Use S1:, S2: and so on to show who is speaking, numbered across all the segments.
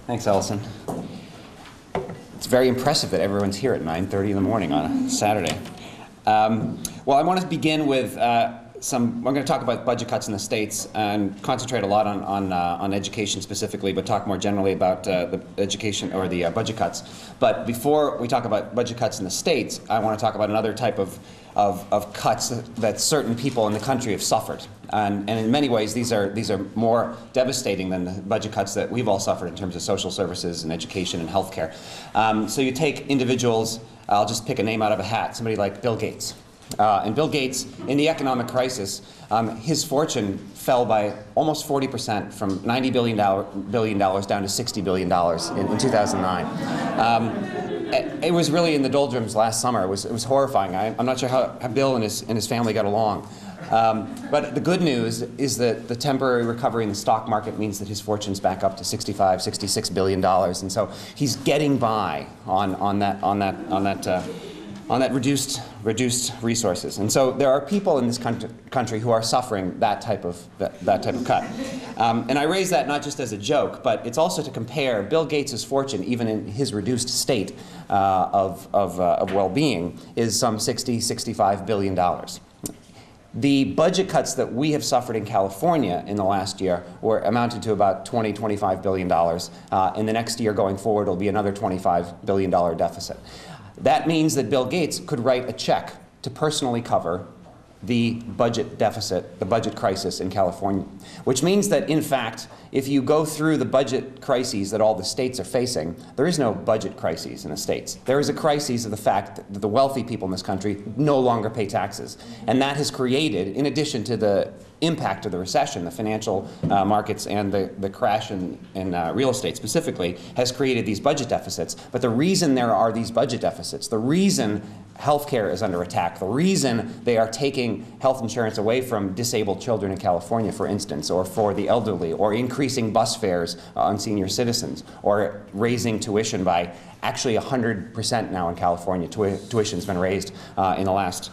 S1: Thanks, Allison. It's very impressive that everyone's here at 9:30 in the morning on a Saturday. Well, I want to begin with I'm going to talk about budget cuts in the States and concentrate a lot on education specifically, but talk more generally about the education or the budget cuts. But before we talk about budget cuts in the States, I want to talk about another type of cuts that certain people in the country have suffered. And in many ways, these are more devastating than the budget cuts that we've all suffered in terms of social services and education and healthcare. So you take individuals, I'll just pick a name out of a hat, somebody like Bill Gates. And Bill Gates, in the economic crisis, his fortune fell by almost 40%, from $90 billion down to $60 billion in 2009. It was really in the doldrums last summer. It was horrifying. I'm not sure how Bill and his family got along. But the good news is that the temporary recovery in the stock market means that his fortune's back up to $65, $66 billion, and so he's getting by on that reduced resources. And so there are people in this country who are suffering that type of cut. And I raise that not just as a joke, but it's also to compare Bill Gates' fortune, even in his reduced state of well-being, is some $65 billion. The budget cuts that we have suffered in California in the last year amounted to about $25 billion. In the next year going forward, it'll be another $25 billion deficit. That means that Bill Gates could write a check to personally cover the budget deficit, the budget crisis in California, which means that, in fact, if you go through the budget crises that all the states are facing, there is no budget crises in the states. There is a crisis of the fact that the wealthy people in this country no longer pay taxes. And that has created, in addition to the impact of the recession, the financial markets and the crash in real estate specifically, has created these budget deficits. But the reason there are these budget deficits, the reason healthcare is under attack, the reason they are taking health insurance away from disabled children in California, for instance, or for the elderly, or increasing bus fares on senior citizens, or raising tuition by actually 100% now in California. Tuition's been raised in the last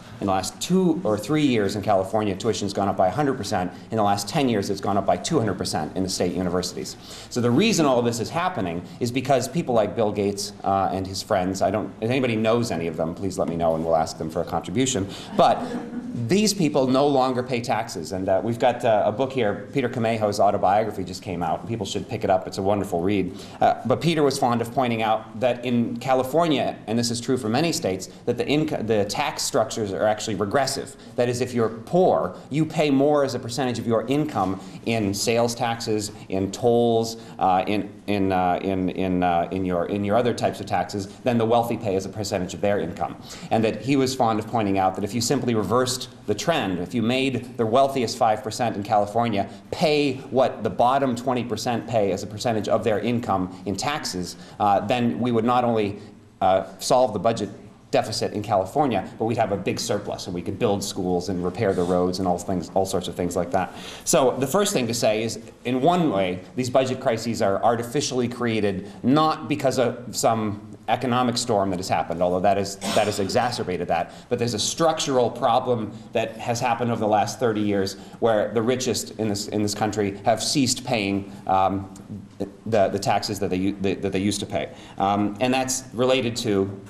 S1: 2 or 3 years in California. Tuition's gone up by 100%. In the last 10 years, it's gone up by 200% in the state universities. So the reason all of this is happening is because people like Bill Gates and his friends, if anybody knows any of them, please let me know and we'll ask them for a contribution. But these people no longer pay taxes. And we've got a book here, Peter Camejo's autobiography just came out. People should pick it up. It's a wonderful read. But Peter was fond of pointing out that in California, and this is true for many states, that the tax structures are actually regressive. That is, if you're poor, you pay more as a percentage of your income in sales taxes, in tolls, in your other types of taxes than the wealthy pay as a percentage of their income. And that he was fond of pointing out that if you simply reversed the trend, if you made the wealthiest 5% in California pay what the bottom 20% pay as a percentage of their income in taxes, then we would not only solve the budget deficit in California, but we'd have a big surplus, and we could build schools and repair the roads and all sorts of things like that. So the first thing to say is, in one way, these budget crises are artificially created, not because of some economic storm that has happened, although that has exacerbated that, but there's a structural problem that has happened over the last 30 years where the richest in this country have ceased paying the taxes that they used to pay. And that's related to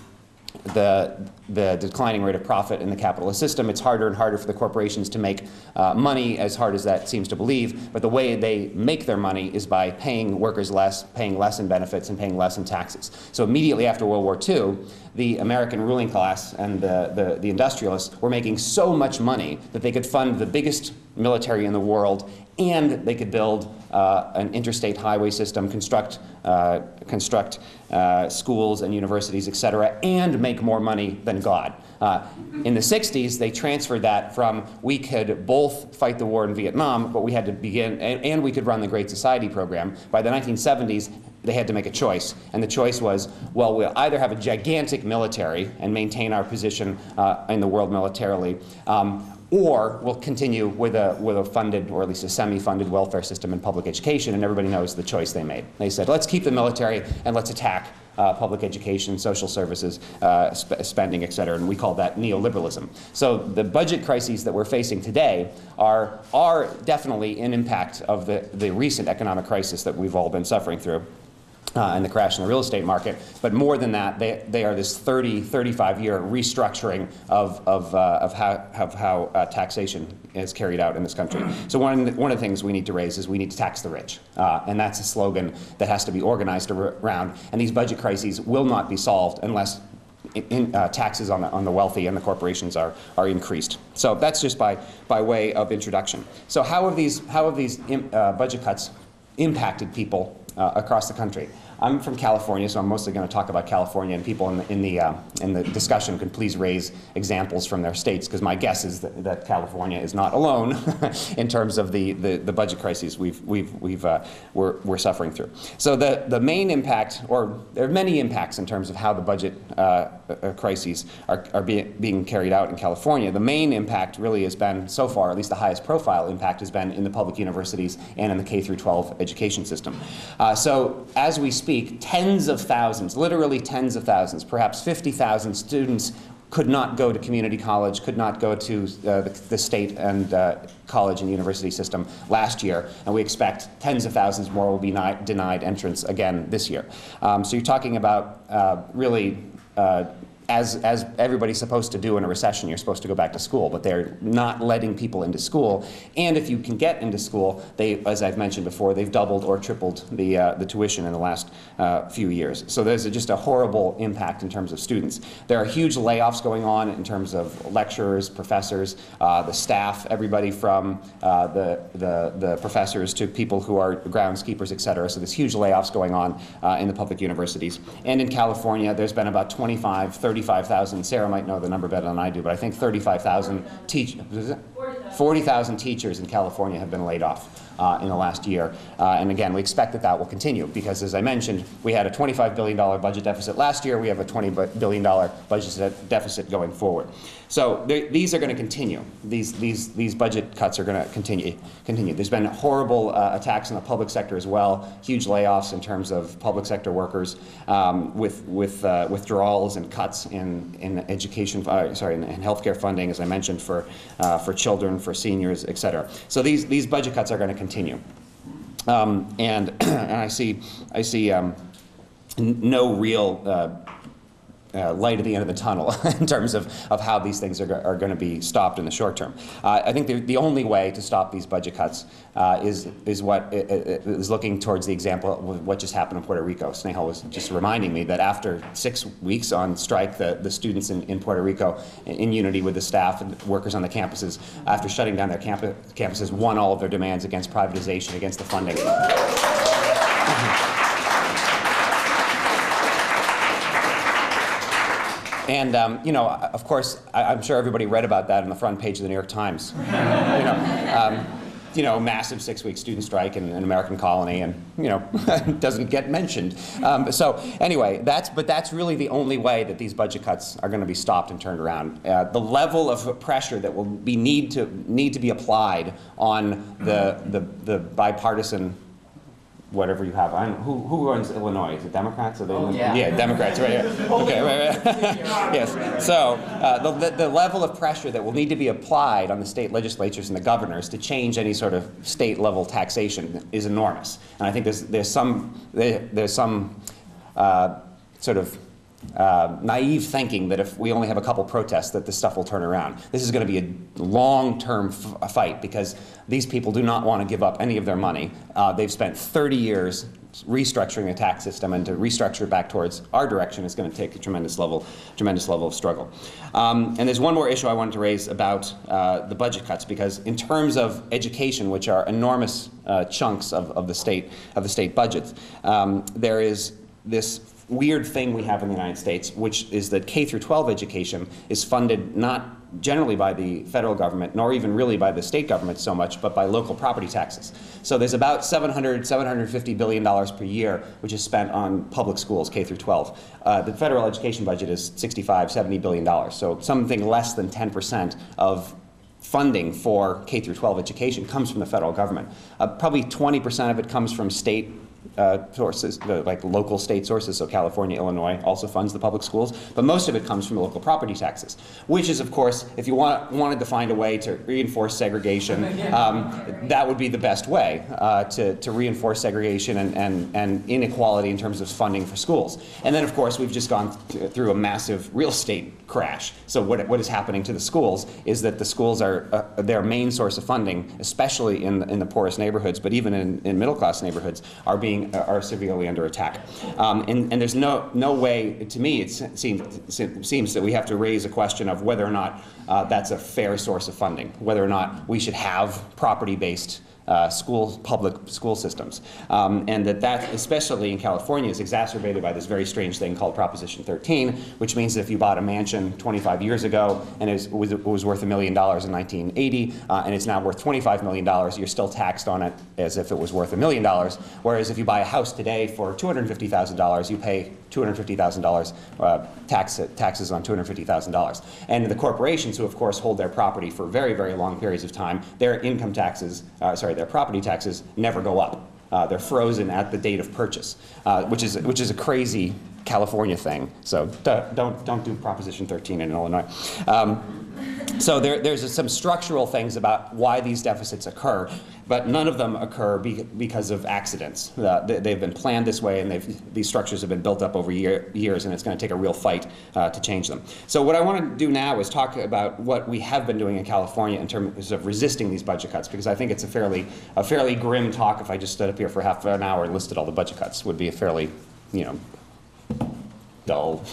S1: the declining rate of profit in the capitalist system. It's harder and harder for the corporations to make money, as hard as that seems to believe, but the way they make their money is by paying workers less, paying less in benefits, and paying less in taxes. So immediately after World War II, the American ruling class and the industrialists were making so much money that they could fund the biggest military in the world, and they could build an interstate highway system, construct schools and universities, etc., and make more money than God. In the 60s, they transferred that from we could both fight the war in Vietnam, but we had to begin, and we could run the Great Society program. By the 1970s, they had to make a choice, and the choice was, well, we'll either have a gigantic military and maintain our position in the world militarily, or we'll continue with a funded, or at least a semi-funded welfare system and public education, and everybody knows the choice they made. They said, let's keep the military and let's attack public education, social services, spending, et cetera, and we call that neoliberalism. So the budget crises that we're facing today are definitely an impact of the recent economic crisis that we've all been suffering through. and the crash in the real estate market, but more than that, they are this 35-year restructuring of how taxation is carried out in this country. So one of the things we need to raise is we need to tax the rich, and that's a slogan that has to be organized around. And these budget crises will not be solved unless taxes on the wealthy and the corporations are increased. So that's just by way of introduction. So how have these budget cuts impacted people across the country? I'm from California, so I'm mostly going to talk about California, and people in the discussion can please raise examples from their states, because my guess is that California is not alone in terms of the budget crises we're suffering through. So the main impact, or there are many impacts in terms of how the budget crises are being carried out in California. The main impact really has been, so far, at least the highest profile impact, has been in the public universities and in the K-12 education system. So as we speak, tens of thousands, literally tens of thousands, perhaps 50,000 students could not go to community college, could not go to the state and college and university system last year, and we expect tens of thousands more will be denied entrance again this year. So you're talking about really as everybody's supposed to do in a recession, you're supposed to go back to school, but they're not letting people into school. And if you can get into school, as I've mentioned before, they've doubled or tripled the tuition in the last few years. So there's just a horrible impact in terms of students. There are huge layoffs going on in terms of lecturers, professors, the staff, everybody from the professors to people who are groundskeepers, et cetera. So there's huge layoffs going on in the public universities. And in California, there's been about 35,000, Sarah might know the number better than I do, but I think 35,000 40,000 teachers in California have been laid off in the last year. And again, we expect that will continue because, as I mentioned, we had a $25 billion budget deficit last year. We have a $20 billion budget deficit going forward. So these are going to continue. These budget cuts are going to continue. There's been horrible attacks in the public sector as well, huge layoffs in terms of public sector workers, with withdrawals and cuts in education, in healthcare funding, as I mentioned, for children, for seniors, et cetera. So these budget cuts are going to continue, and I see no real light at the end of the tunnel in terms of how these things are going to be stopped in the short term. I think the only way to stop these budget cuts is looking towards the example of what just happened in Puerto Rico. Snehal was just reminding me that after 6 weeks on strike, the students in Puerto Rico, in unity with the staff and workers on the campuses, after shutting down their campuses, won all of their demands against privatization, against the funding. And of course, I'm sure everybody read about that on the front page of the New York Times. Massive 6-week student strike in an American colony, and doesn't get mentioned. So anyway, that's really the only way that these budget cuts are going to be stopped and turned around. The level of pressure that will need to be applied on the bipartisan, whatever you have. Who runs Illinois? Is it Democrats? Or yeah, Democrats, right here. Okay, right. Yes. So the level of pressure that will need to be applied on the state legislatures and the governors to change any sort of state-level taxation is enormous. And I think there's some sort of naive thinking that if we only have a couple protests that this stuff will turn around. This is going to be a long-term fight because these people do not want to give up any of their money. They've spent 30 years restructuring the tax system, and to restructure back towards our direction is going to take a tremendous level of struggle. And there's one more issue I wanted to raise about the budget cuts, because in terms of education, which are enormous chunks of the state budgets, there is this weird thing we have in the United States, which is that K-12 education is funded not generally by the federal government, nor even really by the state government so much, but by local property taxes. So there's about $750 billion per year, which is spent on public schools, K-12. The federal education budget is $65–70 billion, so something less than 10% of funding for K-12 education comes from the federal government. Probably 20% of it comes from state sources, like local state sources, so California, Illinois also funds the public schools, but most of it comes from local property taxes, which is, of course, if you wanted to find a way to reinforce segregation, that would be the best way to reinforce segregation and inequality in terms of funding for schools. And then, of course, we've just gone through a massive real estate crash. So what is happening to the schools is that the schools are their main source of funding, especially in the poorest neighborhoods, but even in middle-class neighborhoods, are severely under attack. And there's no way, to me, it seems that we have to raise a question of whether or not that's a fair source of funding, whether or not we should have property-based public school systems. And that, especially in California, is exacerbated by this very strange thing called Proposition 13, which means that if you bought a mansion 25 years ago and it was worth $1 million in 1980, and it's now worth $25 million, you're still taxed on it as if it was worth $1 million. Whereas if you buy a house today for $250,000, you pay $250,000 taxes on $250,000. And the corporations, who of course hold their property for very, very long periods of time, their income taxes, their property taxes never go up. They're frozen at the date of purchase, which is a crazy California thing. So don't do Proposition 13 in Illinois. So there's some structural things about why these deficits occur, but none of them occur because of accidents. They've been planned this way, and these structures have been built up over years, and it's going to take a real fight to change them. So what I want to do now is talk about what we have been doing in California in terms of resisting these budget cuts, because I think it's a fairly grim talk. If I just stood up here for half an hour and listed all the budget cuts, would be a fairly, dull,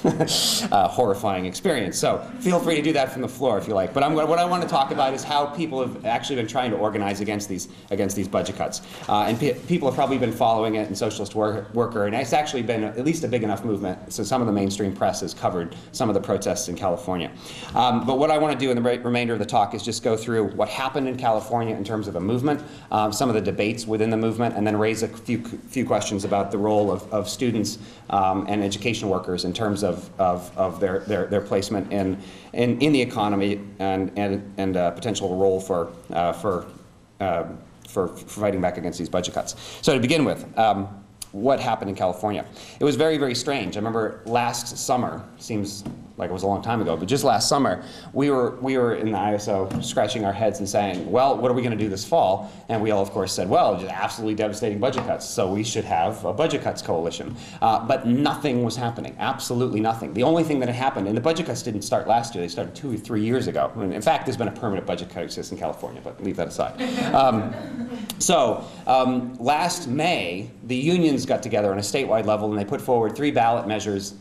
S1: horrifying experience. So feel free to do that from the floor if you like. But what I want to talk about is how people have actually been trying to organize against these budget cuts. And people have probably been following it in Socialist Worker, and it's actually been at least a big enough movement, so some of the mainstream press has covered some of the protests in California. But what I want to do in the remainder of the talk is just go through what happened in California in terms of a movement, some of the debates within the movement, and then raise a few questions about the role of students and education workers in terms of their placement in the economy and potential role for fighting back against these budget cuts. So to begin with, what happened in California? It was very, very strange. I remember last summer, seems like it was a long time ago, but just last summer, we were in the ISO scratching our heads and saying, well, what are we going to do this fall? And we all, of course, said, well, just absolutely devastating budget cuts, so we should have a budget cuts coalition. But nothing was happening, absolutely nothing. The only thing that had happened, and the budget cuts didn't start last year, they started 2 or 3 years ago. And in fact, there's been a permanent budget cut exists in California, but leave that aside. Last May, the unions got together on a statewide level, and they put forward 3 ballot measures,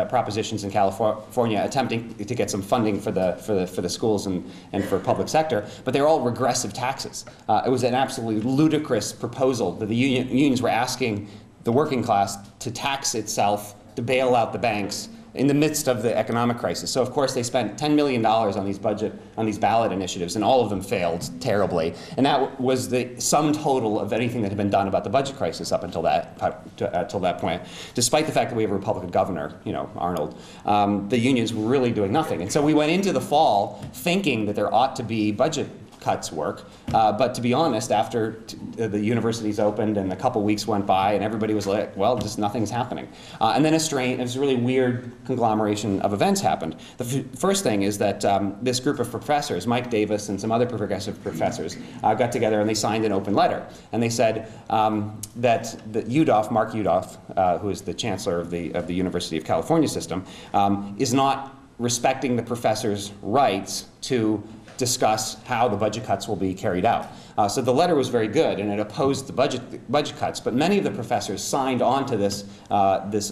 S1: propositions in California, attempting to get some funding for the schools and for public sector, but they were all regressive taxes. It was an absolutely ludicrous proposal that the unions were asking the working class to tax itself to bail out the banks in the midst of the economic crisis. So of course they spent $10 million on these ballot initiatives, and all of them failed terribly. And that was the sum total of anything that had been done about the budget crisis up until that point. Despite the fact that we have a Republican governor, Arnold, the unions were really doing nothing. And so we went into the fall thinking that there ought to be budget cuts work, but to be honest, after the universities opened and a couple weeks went by and everybody was like, well, just nothing's happening. And then it was a really weird conglomeration of events happened. The first thing is that this group of professors, Mike Davis and some other progressive professors, got together and they signed an open letter. And they said that Mark Yudof, who is the chancellor of the University of California system, is not respecting the professors' rights to discuss how the budget cuts will be carried out. So the letter was very good, and it opposed the budget cuts, but many of the professors signed on to this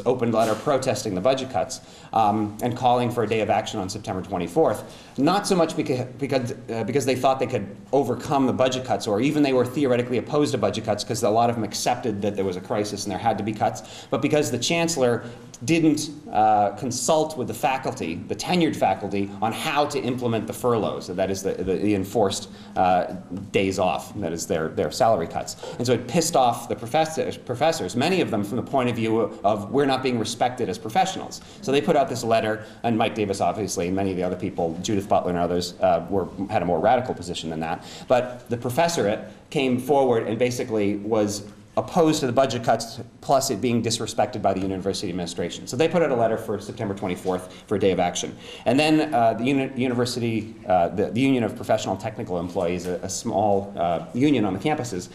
S1: open letter protesting the budget cuts and calling for a day of action on September 24th, not so much because they thought they could overcome the budget cuts, or even they were theoretically opposed to budget cuts because a lot of them accepted that there was a crisis and there had to be cuts, but because the chancellor didn't consult with the faculty, the tenured faculty, on how to implement the furloughs, that is the enforced days off, that is their salary cuts. And so it pissed off the professors, many of them from the point of view of we're not being respected as professionals. So they put out this letter, and Mike Davis obviously, and many of the other people, Judith Butler and others, had a more radical position than that. But the professorate came forward and basically was opposed to the budget cuts, plus it being disrespected by the university administration. So they put out a letter for September 24th for a day of action. And then the Union of Professional and Technical Employees, a small union on the campuses,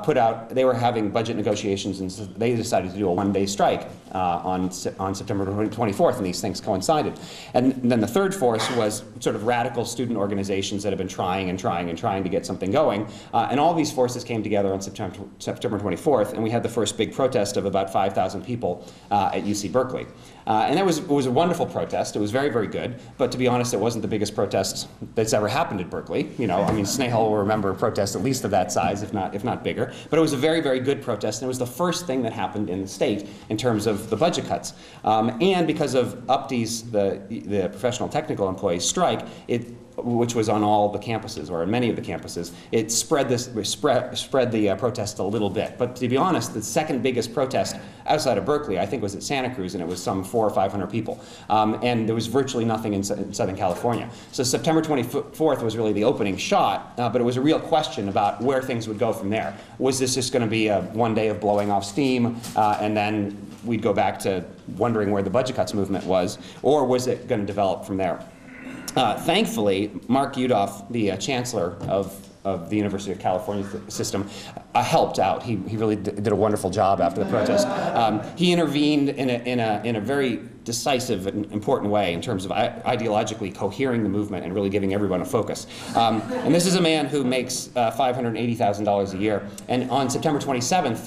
S1: put out, they were having budget negotiations, and so they decided to do a one-day strike on September 24th, and these things coincided. And then the third force was sort of radical student organizations that have been trying to get something going. And all these forces came together on September 24th, and we had the first big protest of about 5,000 people at UC Berkeley. And it was a wonderful protest. It was very, very good. But to be honest, it wasn't the biggest protest that's ever happened at Berkeley. You know, I mean, Snehal will remember a protest at least of that size, if not bigger. But it was a very, very good protest, and it was the first thing that happened in the state in terms of the budget cuts. And because of UPTE's, the professional technical employees strike, which was on all the campuses, or on many of the campuses, it spread the protest a little bit. But to be honest, the second biggest protest outside of Berkeley, I think, was at Santa Cruz, and it was some 400 or 500 people. And there was virtually nothing in Southern California. So September 24th was really the opening shot, but it was a real question about where things would go from there. Was this just going to be a one day of blowing off steam, and then we'd go back to wondering where the budget cuts movement was, or was it going to develop from there? Thankfully, Mark Yudof, the chancellor of the University of California system, helped out. He really did a wonderful job after the protest. He intervened in a very decisive and important way in terms of ideologically cohering the movement and really giving everyone a focus. And this is a man who makes $580,000 a year. And on September 27th,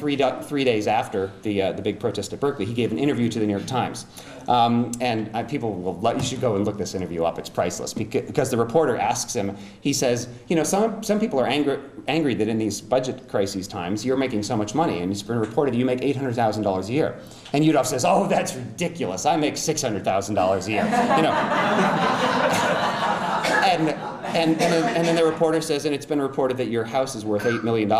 S1: three days after the big protest at Berkeley, he gave an interview to the New York Times. And people will you should go and look this interview up. It's priceless, because the reporter asks him, he says, you know, some people are angry that in these budget crises times you're making so much money, and it's been reported that you make $800,000 a year. And Yudof says, oh, that's ridiculous. I make $600,000 a year. You know. And then the reporter says, and it's been reported that your house is worth $8 million.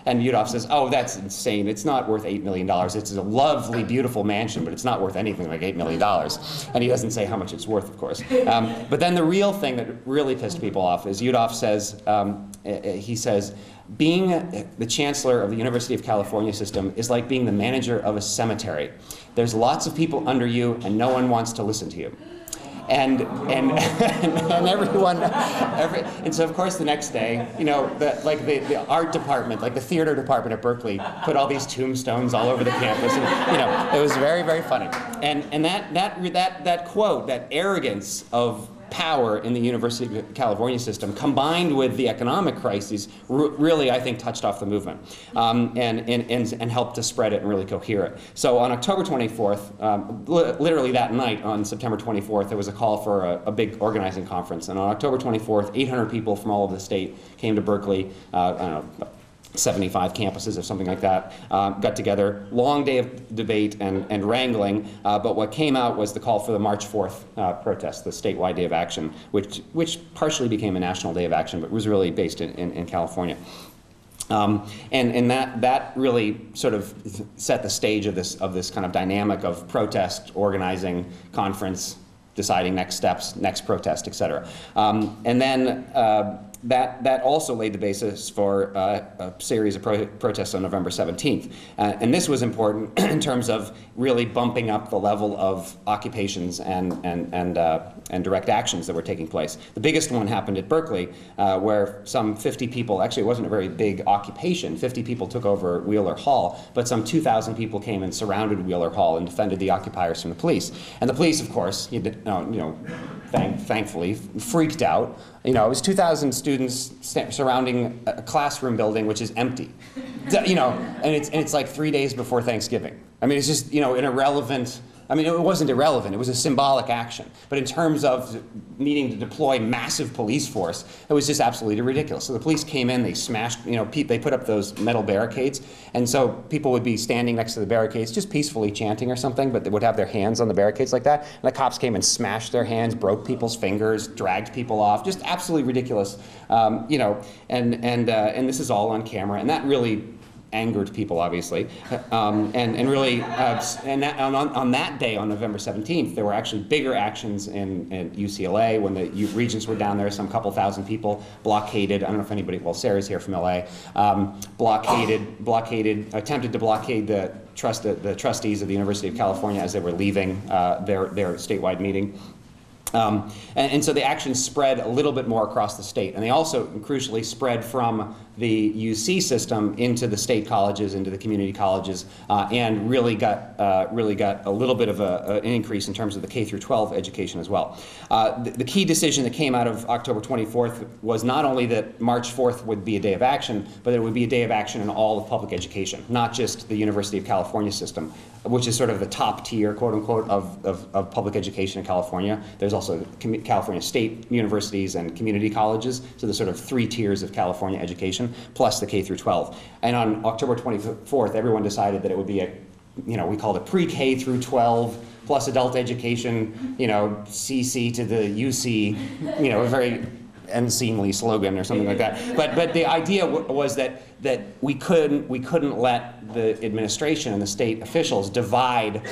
S1: And Yudof says, oh, that's insane. It's not worth $8 million. It's a lovely, beautiful mansion, but it's not worth anything like $8 million. And he doesn't say how much it's worth, of course. But then the real thing that really pissed people off is Yudof says, he says, being the chancellor of the University of California system is like being the manager of a cemetery. There's lots of people under you, and no one wants to listen to you. And so of course the next day, you know, the art department, like the theater department at Berkeley, put all these tombstones all over the campus, and you know, it was very, very funny. And that quote, that arrogance of power in the University of California system, combined with the economic crises, really, I think, touched off the movement and helped to spread it and really cohere it. So on October 24th, literally that night on September 24th, there was a call for a big organizing conference. And on October 24th, 800 people from all over the state came to Berkeley. I don't know, 75 campuses or something like that, got together. Long day of debate and wrangling, but what came out was the call for the March 4th protest, the statewide day of action, which partially became a national day of action, but was really based in California. And that really sort of set the stage of this kind of dynamic of protest, organizing, conference, deciding next steps, next protest, et cetera. And then that also laid the basis for a series of protests on November 17th. And this was important in terms of really bumping up the level of occupations and direct actions that were taking place. The biggest one happened at Berkeley, where some 50 people, actually it wasn't a very big occupation, 50 people took over Wheeler Hall, but some 2,000 people came and surrounded Wheeler Hall and defended the occupiers from the police. And the police, of course, thankfully, freaked out. You know, it was 2,000 students surrounding a classroom building which is empty. You know, and it's like 3 days before Thanksgiving. I mean, it's just, you know, an irrelevant. I mean, it wasn't irrelevant. It was a symbolic action. But in terms of needing to deploy massive police force, it was just absolutely ridiculous. So the police came in, they smashed, you know, they put up those metal barricades, and so people would be standing next to the barricades, just peacefully chanting or something, but they would have their hands on the barricades like that. And the cops came and smashed their hands, broke people's fingers, dragged people off, just absolutely ridiculous, you know. And this is all on camera, and that really angered people, obviously, and really, on that day, on November 17th, there were actually bigger actions in UCLA when the regents were down there. Some couple thousand people blockaded. I don't know if anybody, well, Sarah's here from LA. Attempted to blockade the trustees of the University of California as they were leaving their statewide meeting. And so the actions spread a little bit more across the state, and they also crucially spread from the UC system into the state colleges, into the community colleges, and really got a little bit of an increase in terms of the K through 12 education as well. The key decision that came out of October 24th was not only that March 4th would be a day of action, but it would be a day of action in all of public education, not just the University of California system, which is sort of the top tier, quote unquote, of public education in California. There's also California state universities and community colleges, so there's sort of 3 tiers of California education, plus the K through 12. And on October 24th, everyone decided that it would be a, we called it pre-K through 12 plus adult education, CC to the UC, a very unseemly slogan or something like that. But the idea was that we couldn't let the administration and the state officials divide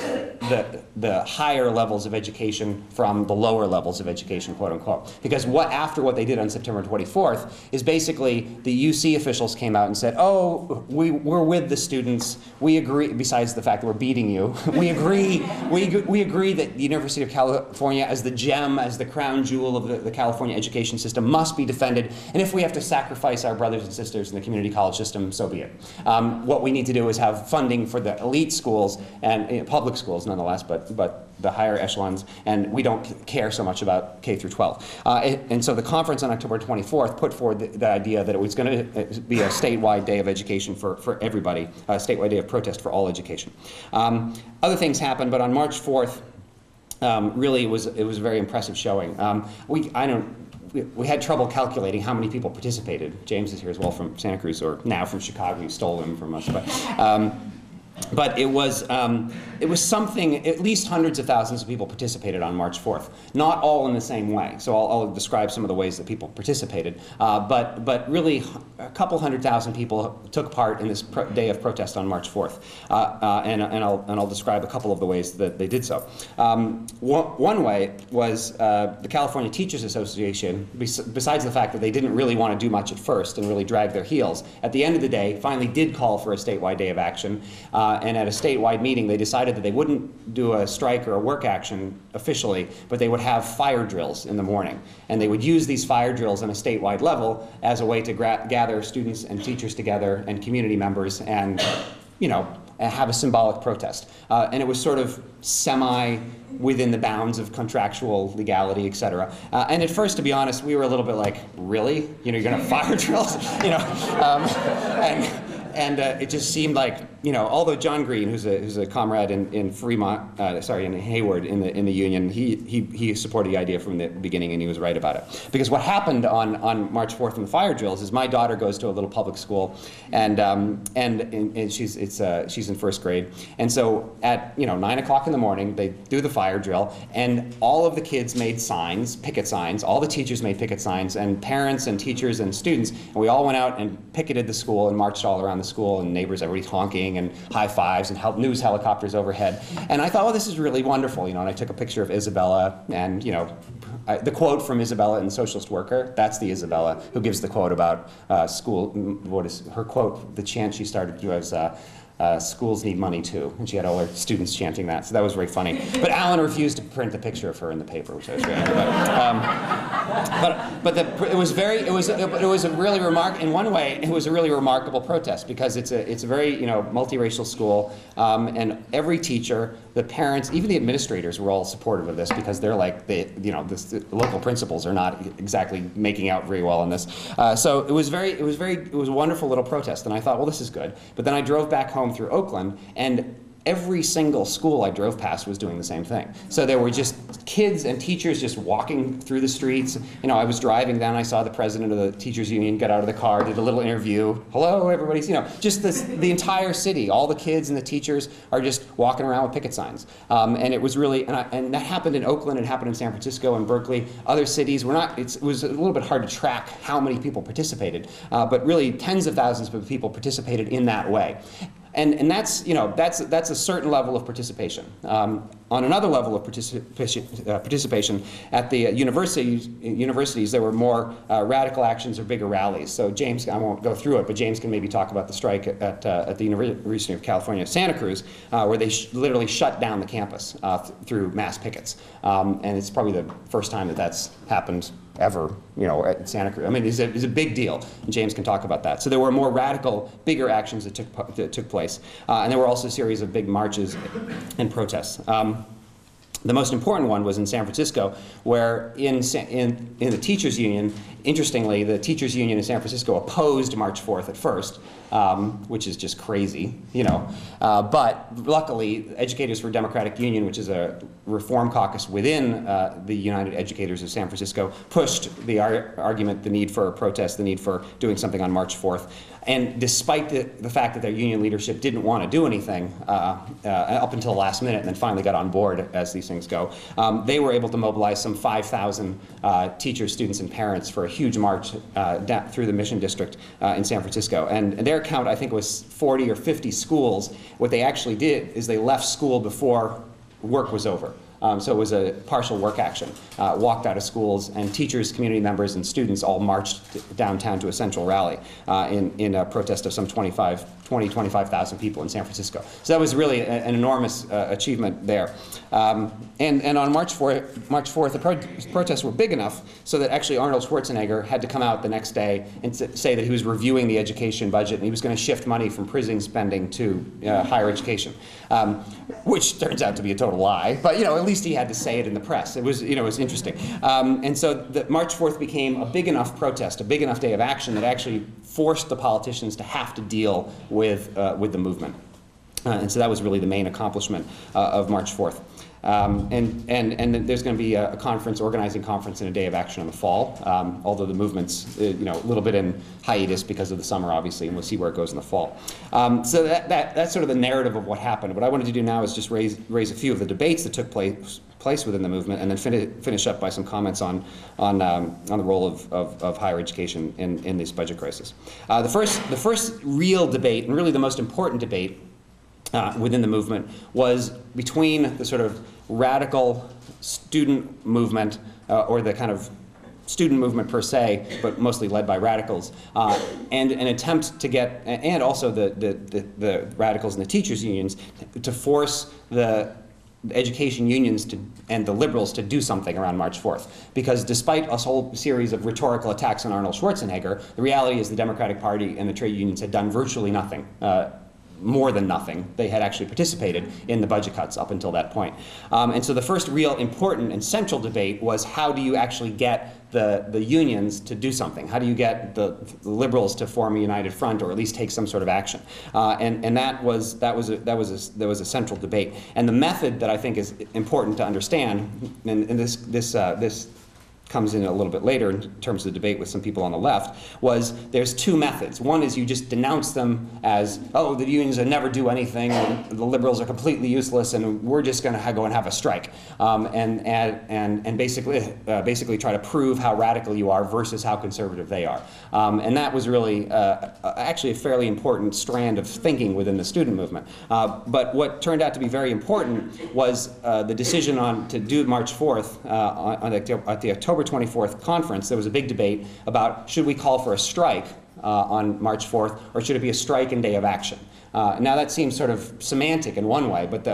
S1: the higher levels of education from the lower levels of education, quote unquote. Because after what they did on September 24th is basically the UC officials came out and said, oh, we're with the students. We agree, besides the fact that we're beating you, we agree that the University of California as the gem, as the crown jewel of the California education system must be defended. And if we have to sacrifice our brothers and sisters in the community college system, so be it. What we need to do is have funding for the elite schools and public schools nonetheless, but the higher echelons, and we don't care so much about K through 12. And so the conference on October 24th put forward the idea that it was going to be a statewide day of education for everybody, a statewide day of protest for all education. Other things happened, but on March 4th, really it was a very impressive showing. We had trouble calculating how many people participated. James is here as well from Santa Cruz, or now from Chicago. He stole them from us. But it was something, at least hundreds of thousands of people participated on March 4th. Not all in the same way. So I'll describe some of the ways that people participated. But really, a couple 100,000 people took part in this day of protest on March 4th. And I'll describe a couple of the ways that they did so. One way was the California Teachers Association, besides the fact that they didn't really want to do much at first and really drag their heels, at the end of the day, finally did call for a statewide day of action. And at a statewide meeting, they decided that they wouldn't do a strike or a work action officially, but they would have fire drills in the morning. And they would use these fire drills on a statewide level as a way to gather students and teachers together and community members and, have a symbolic protest. And it was sort of within the bounds of contractual legality, et cetera. And at first, to be honest, we were a little bit like, really? You're going to have fire drills? And it just seemed like, although John Green, who's a comrade in Fremont, in Hayward in the union, he supported the idea from the beginning, and he was right about it. Because what happened on March 4th in the fire drills is my daughter goes to a little public school, and she's in first grade, and so at 9 o'clock in the morning they do the fire drill, and all of the kids made signs, picket signs, all the teachers made picket signs, and parents and teachers and students, and we all went out and picketed the school and marched all around the school, and neighbors, everybody's honking and high fives and news helicopters overhead. And I thought, well, this is really wonderful, and I took a picture of Isabella, and the quote from Isabella in The Socialist Worker, that's the Isabella who gives the quote about school. What is her quote? The chant she started was, schools need money too, and she had all her students chanting that, so that was very funny. But Alan refused to print the picture of her in the paper, which I was very angry about. But it was a really in one way, it was a really remarkable protest, because it's a very multiracial school, and every teacher, the parents, even the administrators were all supportive of this, because they're like the local principals are not exactly making out very well on this. So it was a wonderful little protest, and I thought, well, this is good. But then I drove back home through Oakland, and every single school I drove past was doing the same thing. So there were just kids and teachers just walking through the streets. You know, I was driving down, I saw the president of the teachers union get out of the car, did a little interview. Hello, everybody's, you know, just the entire city, all the kids and the teachers are just walking around with picket signs. And it was really, and that happened in Oakland, it happened in San Francisco and Berkeley. Other cities were not, it was a little bit hard to track how many people participated, but really tens of thousands of people participated in that way. And that's, you know, that's a certain level of participation. On another level of participation at the universities, there were more radical actions or bigger rallies. So James, I won't go through it, but James can maybe talk about the strike at the University of California, Santa Cruz, where they literally shut down the campus through mass pickets. And it's probably the first time that that's happened ever, you know, at Santa Cruz. I mean, it's a big deal, and James can talk about that. So there were more radical, bigger actions that took place. And there were also a series of big marches and protests. The most important one was in San Francisco, where in the teachers union, interestingly, the teachers union in San Francisco opposed March 4th at first, which is just crazy, you know. But luckily, Educators for Democratic Union, which is a reform caucus within the United Educators of San Francisco, pushed the argument, the need for a protest, the need for doing something on March 4th. And despite the fact that their union leadership didn't want to do anything up until the last minute and then finally got on board, as these things go, they were able to mobilize some 5,000 teachers, students, and parents for a huge march down through the Mission District in San Francisco. And their count, I think, was 40 or 50 schools. What they actually did is they left school before work was over. So it was a partial work action. Walked out of schools, and teachers, community members, and students all marched downtown to a central rally in a protest of some 25,000 people in San Francisco. So that was really an enormous achievement there. And on March 4th, the protests were big enough so that actually Arnold Schwarzenegger had to come out the next day and say that he was reviewing the education budget and he was going to shift money from prison spending to higher education, which turns out to be a total lie. But, you know, at least he had to say it in the press. It was, you know, it was interesting. And so the March 4th became a big enough protest, a big enough day of action that actually forced the politicians to have to deal with the movement. And so that was really the main accomplishment of March 4th. And there's going to be a conference, organizing conference, and a day of action in the fall, although the movement's you know, a little bit in hiatus because of the summer, obviously, and we'll see where it goes in the fall. So that's sort of the narrative of what happened. What I wanted to do now is just raise a few of the debates that took place within the movement, and then finish up by some comments on the role of higher education in this budget crisis. The first real debate, and really the most important debate within the movement, was between the sort of radical student movement, or the kind of student movement per se, but mostly led by radicals, and an attempt to get, and also the radicals and the teachers unions, to force the education unions and the liberals to do something around March 4th. Because despite a whole series of rhetorical attacks on Arnold Schwarzenegger, the reality is the Democratic Party and the trade unions had done virtually nothing. More than nothing. They had actually participated in the budget cuts up until that point. And so the first real important and central debate was, how do you actually get the unions to do something? How do you get the liberals to form a united front, or at least take some sort of action? And that was a central debate. And the method that I think is important to understand, and this comes in a little bit later in terms of the debate with some people on the left, was there's two methods. One is you just denounce them as, oh, the unions will never do anything, and the liberals are completely useless, and we're just going to go and have a strike, and basically try to prove how radical you are versus how conservative they are. And that was really actually a fairly important strand of thinking within the student movement. But what turned out to be very important was the decision to do March 4th at the October 24th conference. There was a big debate about, should we call for a strike on March 4th, or should it be a strike and day of action? Now that seems sort of semantic in one way, but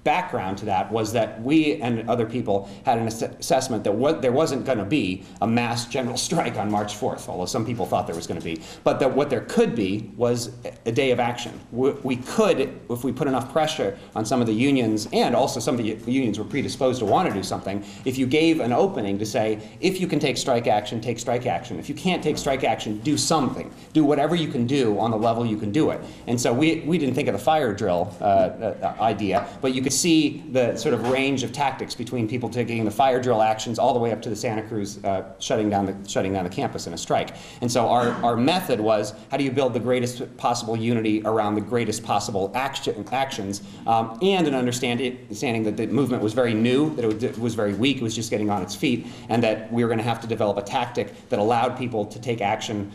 S1: background to that was that we and other people had an assessment that there wasn't going to be a mass general strike on March 4th, although some people thought there was going to be, but that what there could be was a day of action. We could, if we put enough pressure on some of the unions, and also some of the unions were predisposed to want to do something, if you gave an opening to say, if you can take strike action, take strike action. If you can't take strike action, do something. Do whatever you can do on the level you can do it. And so we didn't think of the fire drill idea, but you could see the sort of range of tactics between people taking the fire drill actions all the way up to the Santa Cruz shutting down the campus in a strike. And so our method was, how do you build the greatest possible unity around the greatest possible actions, and an understanding that the movement was very new, that it was very weak, it was just getting on its feet, and that we were going to have to develop a tactic that allowed people to take action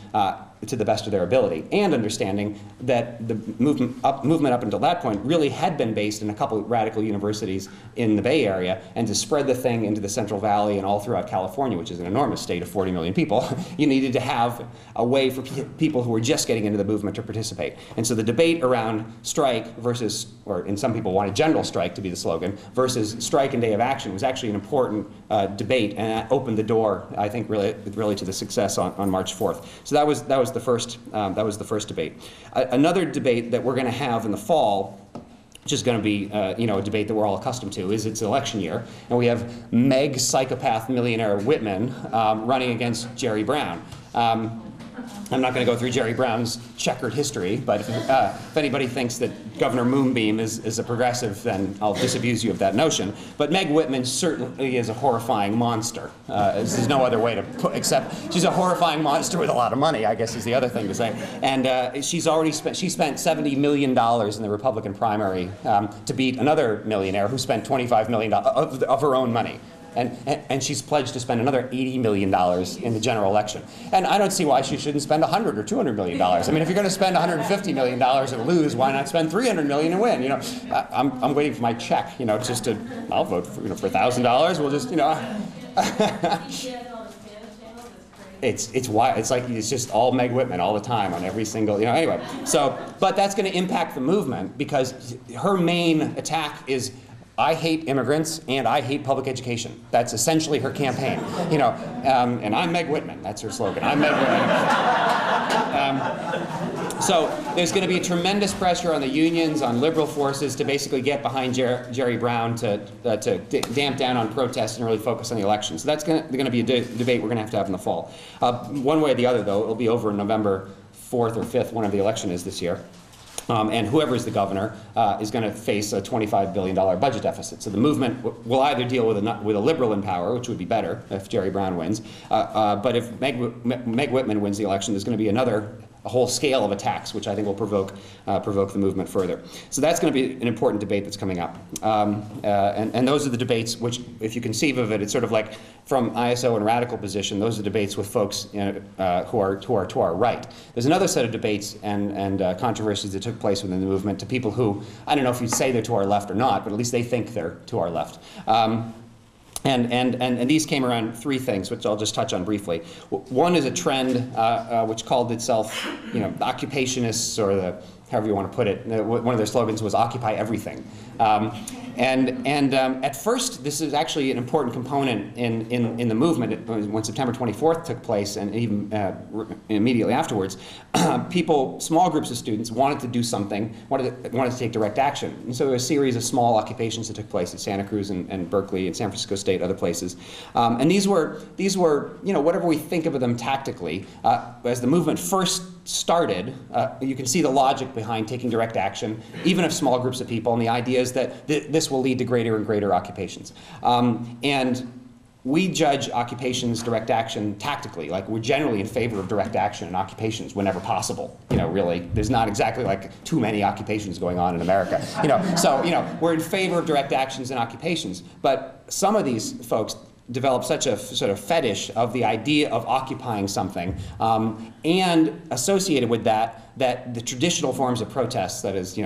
S1: to the best of their ability, and understanding that the movement up until that point really had been based in a couple of radical universities in the Bay Area, and to spread the thing into the Central Valley and all throughout California, which is an enormous state of 40 million people, you needed to have a way for people who were just getting into the movement to participate. And so the debate around strike versus, or and some people wanted general strike to be the slogan, versus strike and day of action was actually an important debate, and that opened the door, I think, really to the success on March 4th. So that was the first debate. Another debate that we're going to have in the fall, which is going to be a debate that we're all accustomed to, is it's election year, and we have Meg psychopath millionaire Whitman running against Jerry Brown. I'm not going to go through Jerry Brown's checkered history, but if anybody thinks that Governor Moonbeam is a progressive, then I'll disabuse you of that notion. But Meg Whitman certainly is a horrifying monster. There's no other way to put, except she's a horrifying monster with a lot of money, I guess is the other thing to say. And she spent $70 million in the Republican primary to beat another millionaire who spent $25 million of her own money. And she's pledged to spend another $80 million in the general election. And I don't see why she shouldn't spend $100 or $200 million. I mean, if you're going to spend $150 million and lose, why not spend $300 million and win? I'm waiting for my check, just to, I'll vote for $1,000. We'll just, It's just all Meg Whitman all the time on every single, anyway. So, but that's going to impact the movement, because her main attack is, I hate immigrants and I hate public education. That's essentially her campaign. And I'm Meg Whitman. That's her slogan. I'm Meg Whitman. So there's going to be tremendous pressure on the unions, on liberal forces, to basically get behind Jerry Brown, to damp down on protests and really focus on the election. So that's going to be a debate we're going to have in the fall. One way or the other, though, it'll be over November 4th or 5th, whenever the election is this year. And whoever is the governor is going to face a $25 billion budget deficit. So the movement will either deal with a liberal in power, which would be better if Jerry Brown wins, but if Meg Whitman wins the election, there's going to be a whole scale of attacks, which I think will provoke the movement further. So that's going to be an important debate that's coming up. And those are the debates which, if you conceive of it, it's sort of like from ISO and radical position, those are debates with folks who are to our right. There's another set of debates and controversies that took place within the movement to people who, I don't know if you'd say they're to our left or not, but at least they think they're to our left. And these came around three things, which I'll just touch on briefly. One is a trend which called itself, occupationists, or however you want to put it. One of their slogans was "Occupy everything." At first, this is actually an important component in the movement. When September 24th took place, and even immediately afterwards, small groups of students wanted to do something, wanted to take direct action. And so there were a series of small occupations that took place at Santa Cruz and Berkeley and San Francisco State, other places. And these were, whatever we think of them tactically, as the movement first started, you can see the logic behind taking direct action, even of small groups of people, and the idea is that this will lead to greater and greater occupations. And we judge occupations, direct action, tactically. Like, we're generally in favor of direct action in occupations whenever possible. Really, there's not exactly like too many occupations going on in America. So we're in favor of direct actions in occupations. But some of these folks develop such a sort of fetish of the idea of occupying something, and associated with that the traditional forms of protest, that is,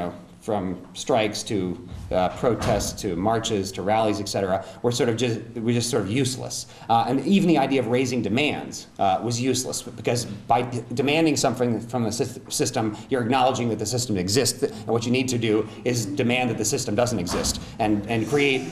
S1: strikes to protests to marches to rallies, etc., were just sort of useless. And even the idea of raising demands was useless, because by demanding something from the system, you're acknowledging that the system exists, and what you need to do is demand that the system doesn't exist, and create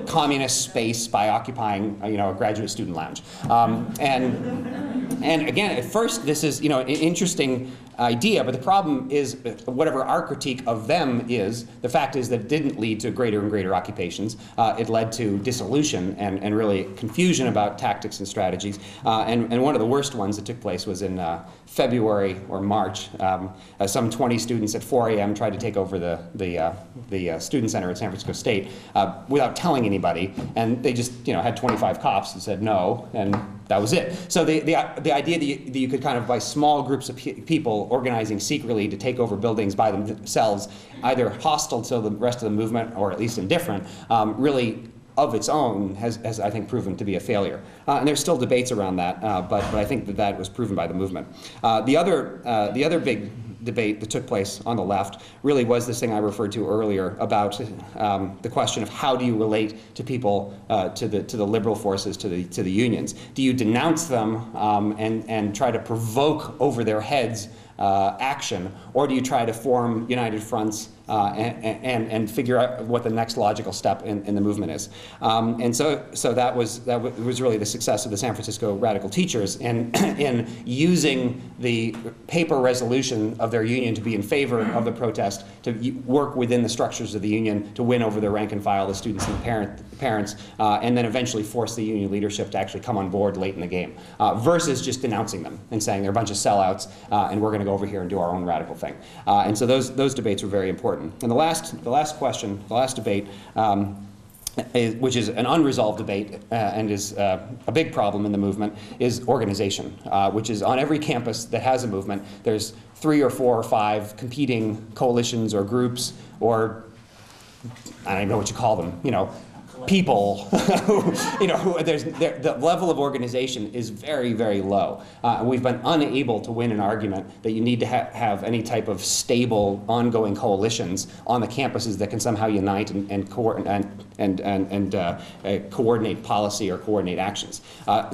S1: communist space by occupying a graduate student lounge. And again, at first, this is an interesting idea, but the problem is, whatever our critique of them is, the fact is that it didn't lead to greater and greater occupations. It led to dissolution and really confusion about tactics and strategies. And one of the worst ones that took place was in February or March. Some 20 students at 4 a.m. tried to take over the student center at San Francisco State without telling anybody, and they just had 25 cops and said no, and that was it. So the idea that you could kind of, by small groups of people organizing secretly to take over buildings by themselves, either hostile to the rest of the movement or at least indifferent, really of its own has I think proven to be a failure. And there's still debates around that, but I think that was proven by the movement. The other big debate that took place on the left really was this thing I referred to earlier about the question of how do you relate to people, to the liberal forces, to the unions. Do you denounce them and try to provoke over their heads action, or do you try to form united fronts and figure out what the next logical step in the movement is? And so that was really the success of the San Francisco radical teachers in using the paper resolution of their union to be in favor of the protest, to work within the structures of the union to win over the rank and file, the students and the parents, and then eventually force the union leadership to actually come on board late in the game, versus just denouncing them and saying they're a bunch of sellouts and we're going to go over here and do our own radical thing. And so those debates were very important. And the last question, the last debate, which is an unresolved debate and is a big problem in the movement, is organization, which is on every campus that has a movement. There's 3 or 4 or 5 competing coalitions or groups, or I don't even know what you call them, people who, the level of organization is very, very low. And we've been unable to win an argument that you need to have any type of stable, ongoing coalitions on the campuses that can somehow unite and coordinate policy or coordinate actions.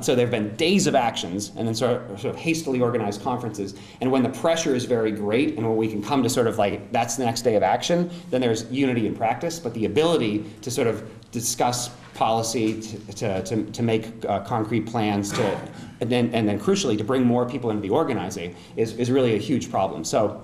S1: So there have been days of actions and then sort of hastily organized conferences. And when the pressure is very great and when we can come to sort of like, that's the next day of action, then there's unity in practice. But the ability to sort of discuss policy, to make concrete plans, and then crucially to bring more people into the organizing is really a huge problem. So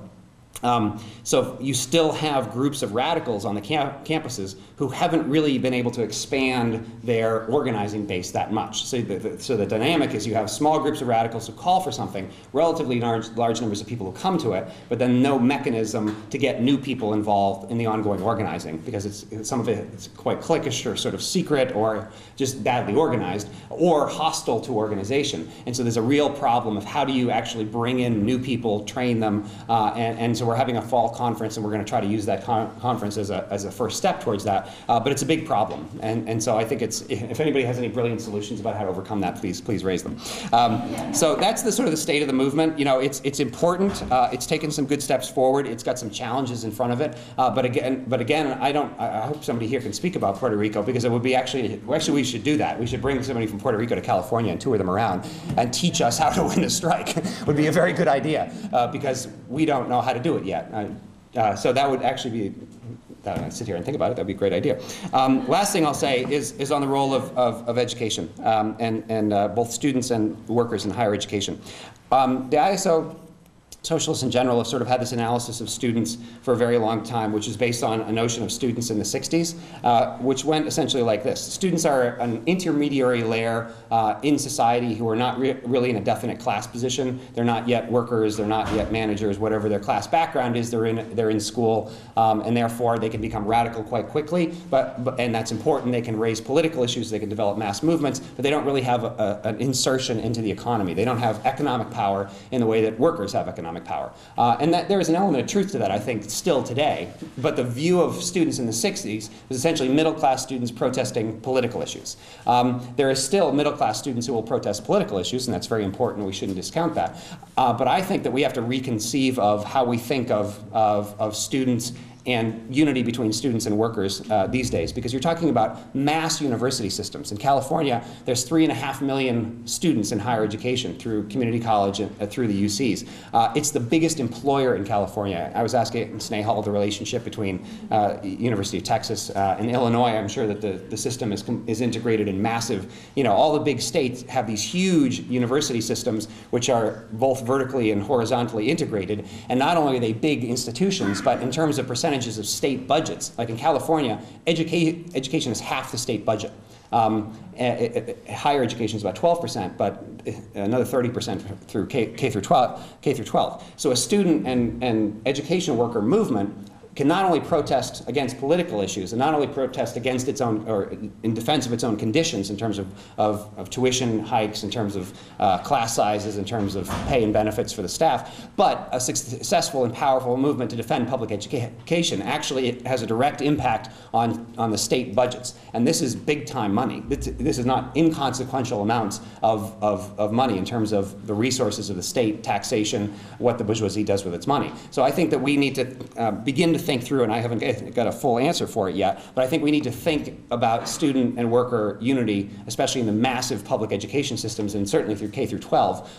S1: you still have groups of radicals on the campuses who haven't really been able to expand their organizing base that much. So the dynamic is you have small groups of radicals who call for something, relatively large numbers of people who come to it, but then no mechanism to get new people involved in the ongoing organizing, because some of it's quite cliquish or sort of secret or just badly organized or hostile to organization. And so there's a real problem of how do you actually bring in new people, train them, and so we're having a fall conference, and we're going to try to use that conference as a first step towards that. But it's a big problem, and so I think if anybody has any brilliant solutions about how to overcome that, please raise them. So that's the sort of the state of the movement. It's important. It's taken some good steps forward. It's got some challenges in front of it. But again, I hope somebody here can speak about Puerto Rico, because it would be actually we should do that. We should bring somebody from Puerto Rico to California and tour them around and teach us how to win a strike. Would be a very good idea, because we don't know how to do it yet. So that would actually be, I sit here and think about it, that would be a great idea. Last thing I'll say is on the role of education, and both students and workers in higher education. The ISO socialists in general have sort of had this analysis of students for a very long time, which is based on a notion of students in the 60s, which went essentially like this. Students are an intermediary layer in society who are not really in a definite class position. They're not yet workers, they're not yet managers, whatever their class background is, they're in school, and therefore they can become radical quite quickly, and that's important. They can raise political issues, they can develop mass movements, but they don't really have an insertion into the economy. They don't have economic power in the way that workers have economic power. And that there is an element of truth to that, I think, still today. But the view of students in the 60s was essentially middle-class students protesting political issues. There is still middle-class students who will protest political issues, and that's very important. We shouldn't discount that. But I think that we have to reconceive of how we think of students and unity between students and workers these days, because you're talking about mass university systems. In California, there's 3.5 million students in higher education through community college and through the UCs. It's the biggest employer in California. I was asking Snehal the relationship between University of Texas and Illinois. I'm sure that the system is integrated in massive, all the big states have these huge university systems which are both vertically and horizontally integrated. And not only are they big institutions, but in terms of percentages of state budgets, like in California, education is half the state budget. Higher education is about 12%, but another 30% through K through 12. So a student and education worker movement can not only protest against political issues and not only protest against its own, or in defense of its own conditions in terms of tuition hikes, in terms of class sizes, in terms of pay and benefits for the staff, but a successful and powerful movement to defend public education actually has a direct impact on the state budgets. And this is big time money. This is not inconsequential amounts of money in terms of the resources of the state, taxation, what the bourgeoisie does with its money. So I think that we need to begin to think through, and I haven't got a full answer for it yet, but I think we need to think about student and worker unity, especially in the massive public education systems, and certainly through K through 12.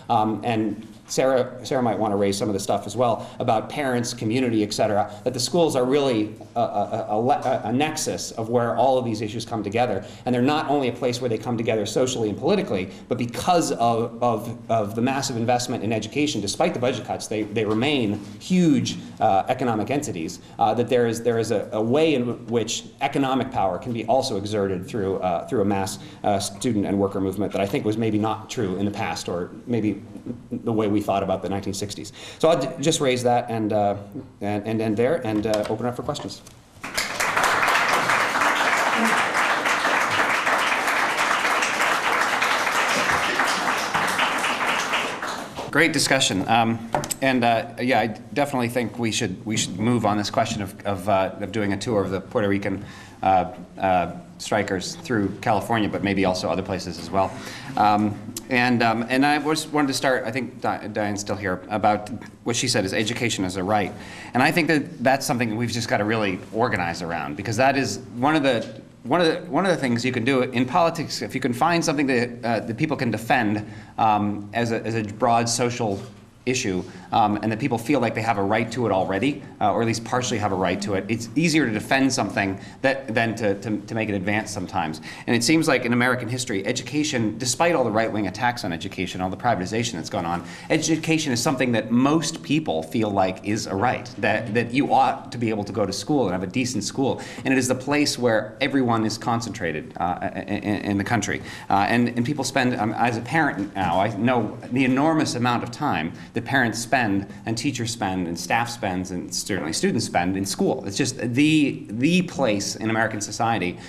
S1: And Sarah might want to raise some of the stuff as well about parents, community, et cetera, that the schools are really a nexus of where all of these issues come together. And they're not only a place where they come together socially and politically, but because of the massive investment in education, despite the budget cuts, they remain huge economic entities. That there is a way in which economic power can be also exerted through a mass student and worker movement that I think was maybe not true in the past, or maybe the way we thought about the 1960s. So I'll just raise that and end there and open up for questions. Great discussion, yeah, I definitely think we should move on this question of doing a tour of the Puerto Rican strikers through California, but maybe also other places as well. And I just wanted to start, I think Diane's still here, about what she said is education as a right. And I think that that's something we've just got to really organize around, because that is one of the things you can do in politics. If you can find something that people can defend as a broad social issue, and that people feel like they have a right to it already, or at least partially have a right to it, it's easier to defend something than to make it advance sometimes. And it seems like in American history, education, despite all the right-wing attacks on education, all the privatization that's gone on, education is something that most people feel like is a right, that you ought to be able to go to school and have a decent school. And it is the place where everyone is concentrated in the country. And people spend, as a parent now, I know the enormous amount of time that parents spend and teachers spend and staff spends and certainly students spend in school. It's just the place in American society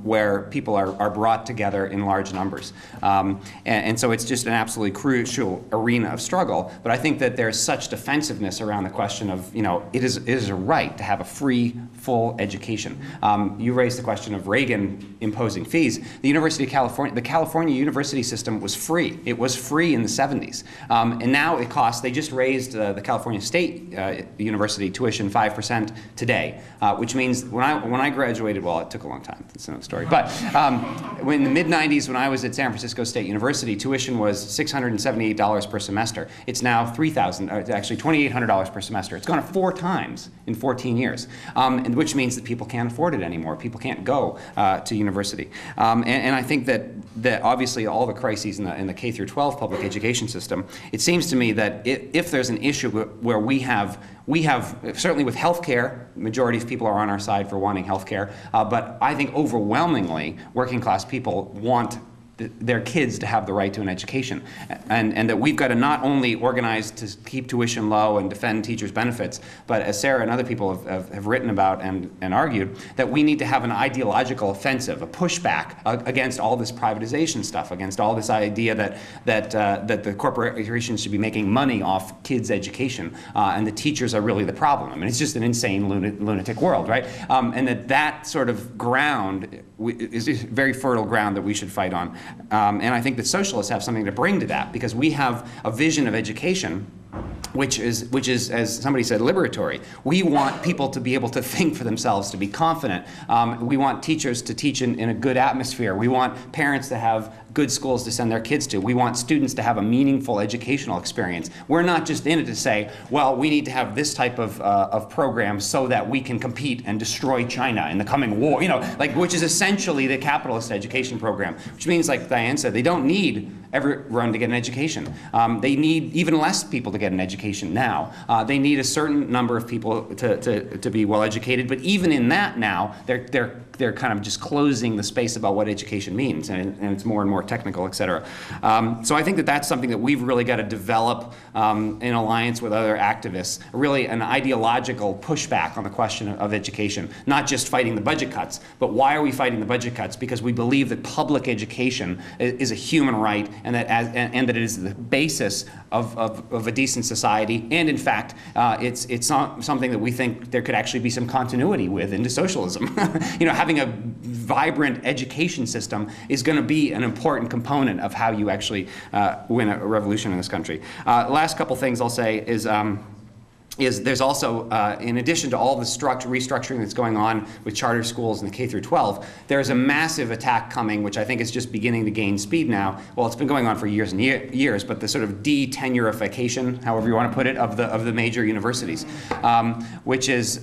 S1: where people are brought together in large numbers. And so it's just an absolutely crucial arena of struggle. But I think that there's such defensiveness around the question of, it is a right to have a free, full education. You raised the question of Reagan imposing fees. The California university system was free. It was free in the 70s. And now it costs, they just raised the California State University tuition 5% today, which means when I graduated, well, it took a long time, that's another story, but in the mid-90s when I was at San Francisco State University, tuition was $678 per semester. It's now actually $2,800 per semester. It's gone up 4 times in 14 years, and which means that people can't afford it anymore. People can't go to university. And I think that obviously all the crises in the K through 12 public education system, it seems to me that if there's an issue where we have certainly with health care, the majority of people are on our side for wanting health care, but I think overwhelmingly working class people want their kids to have the right to an education, and that we've got to not only organize to keep tuition low and defend teachers' benefits, but as Sarah and other people have written about and argued, that we need to have an ideological offensive, a pushback against all this privatization stuff, against all this idea that the corporations should be making money off kids' education, and the teachers are really the problem. I mean, it's just an insane lunatic world, right? And that sort of ground is very fertile ground that we should fight on. And I think that socialists have something to bring to that, because we have a vision of education which is, as somebody said, liberatory. We want people to be able to think for themselves, to be confident. We want teachers to teach in a good atmosphere. We want parents to have good schools to send their kids to. We want students to have a meaningful educational experience. We're not just in it to say, well, we need to have this type of program so that we can compete and destroy China in the coming war, which is essentially the capitalist education program, which means, like Diane said, they don't need everyone to get an education. They need even less people to get an education now. They need a certain number of people to be well educated, but even in that now, they're kind of just closing the space about what education means, and it's more and more technical, et cetera. So I think that that's something that we've really got to develop in alliance with other activists, really an ideological pushback on the question of education, not just fighting the budget cuts, but why are we fighting the budget cuts? Because we believe that public education is a human right, and that it is the basis of a decent society, and in fact, it's something that we think there could actually be some continuity with into socialism. Having a vibrant education system is going to be an important component of how you actually win a revolution in this country. Last couple things I'll say is there's also, in addition to all the restructuring that's going on with charter schools and the K through 12, there's a massive attack coming, which I think is just beginning to gain speed now. Well, it's been going on for years and years, but the sort of de-tenurification, however you want to put it, of the major universities, which is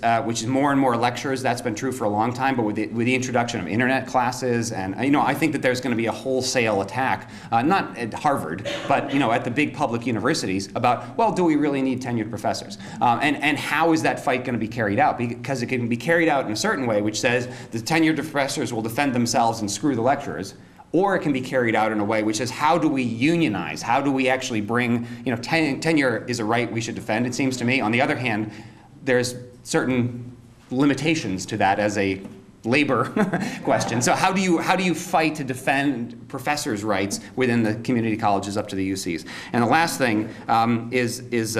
S1: more and more lectures. That's been true for a long time, but with the introduction of internet classes, and I think that there's going to be a wholesale attack, not at Harvard, but at the big public universities about, well, do we really need tenured professors? And how is that fight going to be carried out? Because it can be carried out in a certain way, which says the tenured professors will defend themselves and screw the lecturers, or it can be carried out in a way which is, how do we unionize? How do we actually bring, tenure is a right we should defend, it seems to me. On the other hand, there's certain limitations to that as a labor question. So how do you fight to defend professors' rights within the community colleges up to the UCs? And the last thing is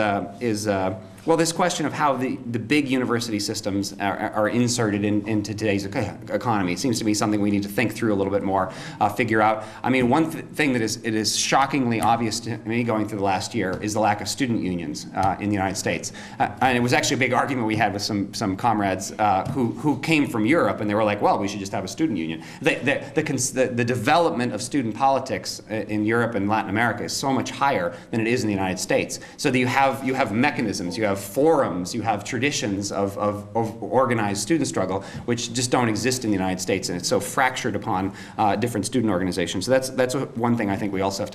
S1: well, this question of how the big university systems are inserted into today's economy. It seems to be something we need to think through a little bit more, figure out. I mean, one thing that is shockingly obvious to me going through the last year is the lack of student unions in the United States. And it was actually a big argument we had with some comrades who came from Europe, and they were like, well, we should just have a student union. The development of student politics in Europe and Latin America is so much higher than it is in the United States. So that you have mechanisms, you have forums, you have traditions of organized student struggle, which just don't exist in the United States, and it's so fractured upon different student organizations. So that's one thing I think we also have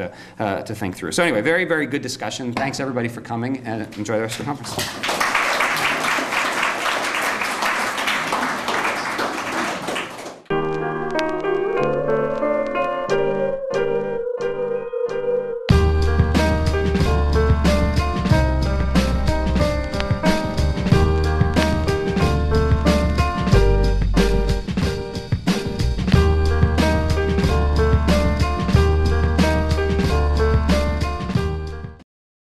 S1: to think through. So anyway, very, very good discussion. Thanks everybody for coming, and enjoy the rest of the conference.